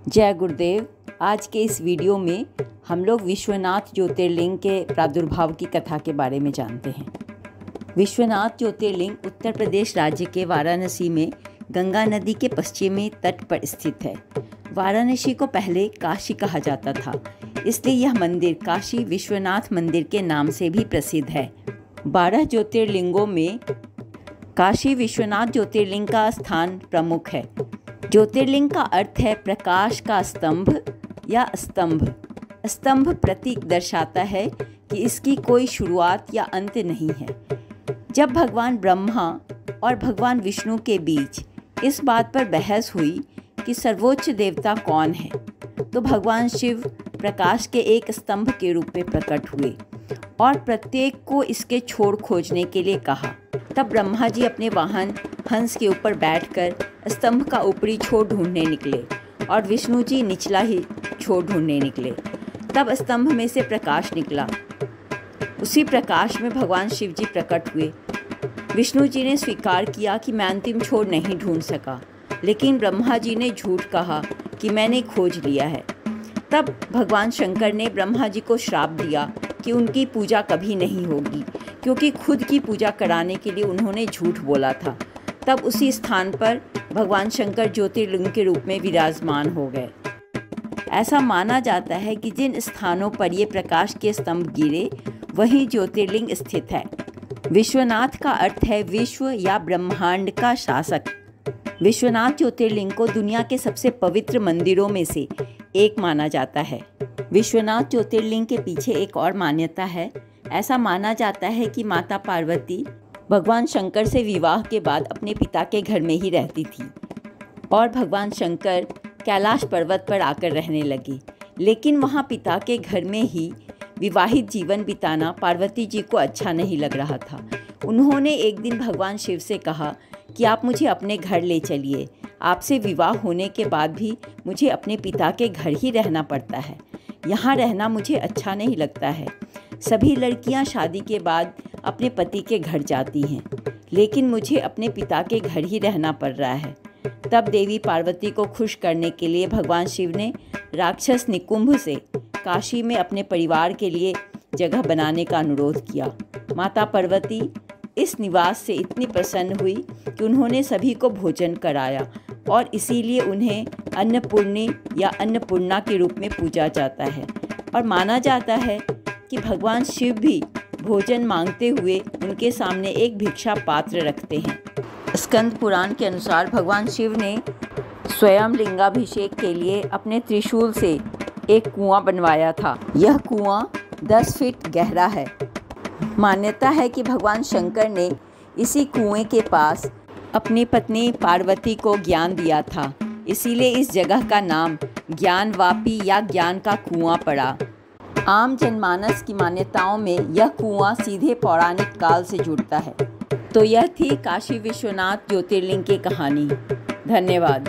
जय गुरुदेव। आज के इस वीडियो में हम लोग विश्वनाथ ज्योतिर्लिंग के प्रादुर्भाव की कथा के बारे में जानते हैं। विश्वनाथ ज्योतिर्लिंग उत्तर प्रदेश राज्य के वाराणसी में गंगा नदी के पश्चिमी तट पर स्थित है। वाराणसी को पहले काशी कहा जाता था, इसलिए यह मंदिर काशी विश्वनाथ मंदिर के नाम से भी प्रसिद्ध है। 12 ज्योतिर्लिंगों में काशी विश्वनाथ ज्योतिर्लिंग का स्थान प्रमुख है। ज्योतिर्लिंग का अर्थ है प्रकाश का स्तंभ या स्तंभ। स्तंभ प्रतीक दर्शाता है कि इसकी कोई शुरुआत या अंत नहीं है। जब भगवान ब्रह्मा और भगवान विष्णु के बीच इस बात पर बहस हुई कि सर्वोच्च देवता कौन है, तो भगवान शिव प्रकाश के एक स्तंभ के रूप में प्रकट हुए और प्रत्येक को इसके छोर खोजने के लिए कहा। तब ब्रह्मा जी अपने वाहन हंस के ऊपर बैठकर स्तंभ का ऊपरी छोर ढूंढने निकले और विष्णु जी निचला ही छोर ढूंढने निकले। तब स्तंभ में से प्रकाश निकला। उसी प्रकाश में भगवान शिव जी प्रकट हुए। विष्णु जी ने स्वीकार किया कि मैं अंतिम छोर नहीं ढूंढ सका, लेकिन ब्रह्मा जी ने झूठ कहा कि मैंने खोज लिया है। तब भगवान शंकर ने ब्रह्मा जी को श्राप दिया कि उनकी पूजा कभी नहीं होगी, क्योंकि खुद की पूजा कराने के लिए उन्होंने झूठ बोला था। तब उसी स्थान पर भगवान शंकर ज्योतिर्लिंग के रूप में विराजमान हो गए। ऐसा माना जाता है कि जिन स्थानों पर ये प्रकाश के स्तंभ गिरे वहीं ज्योतिर्लिंग स्थित है। विश्वनाथ का अर्थ है विश्व या ब्रह्मांड का शासक। विश्वनाथ ज्योतिर्लिंग को दुनिया के सबसे पवित्र मंदिरों में से एक माना जाता है। विश्वनाथ ज्योतिर्लिंग के पीछे एक और मान्यता है। ऐसा माना जाता है कि माता पार्वती भगवान शंकर से विवाह के बाद अपने पिता के घर में ही रहती थी और भगवान शंकर कैलाश पर्वत पर आकर रहने लगे। लेकिन वहाँ पिता के घर में ही विवाहित जीवन बिताना पार्वती जी को अच्छा नहीं लग रहा था। उन्होंने एक दिन भगवान शिव से कहा कि आप मुझे अपने घर ले चलिए। आपसे विवाह होने के बाद भी मुझे अपने पिता के घर ही रहना पड़ता है। यहाँ रहना मुझे अच्छा नहीं लगता है। सभी लड़कियाँ शादी के बाद अपने पति के घर जाती हैं, लेकिन मुझे अपने पिता के घर ही रहना पड़ रहा है। तब देवी पार्वती को खुश करने के लिए भगवान शिव ने राक्षस निकुंभ से काशी में अपने परिवार के लिए जगह बनाने का अनुरोध किया। माता पार्वती इस निवास से इतनी प्रसन्न हुई कि उन्होंने सभी को भोजन कराया और इसीलिए उन्हें अन्नपूर्णी या अन्नपूर्णा के रूप में पूजा जाता है। और माना जाता है कि भगवान शिव भी भोजन मांगते हुए उनके सामने एक भिक्षा पात्र रखते हैं। स्कंद पुराण के अनुसार भगवान शिव ने स्वयं लिंगाभिषेक के लिए अपने त्रिशूल से एक कुआं बनवाया था। यह कुआं 10 फीट गहरा है। मान्यता है कि भगवान शंकर ने इसी कुएं के पास अपनी पत्नी पार्वती को ज्ञान दिया था, इसीलिए इस जगह का नाम ज्ञानवापी या ज्ञान का कुआं पड़ा। आम जनमानस की मान्यताओं में यह कुआं सीधे पौराणिक काल से जुड़ता है। तो यह थी काशी विश्वनाथ ज्योतिर्लिंग की कहानी। धन्यवाद।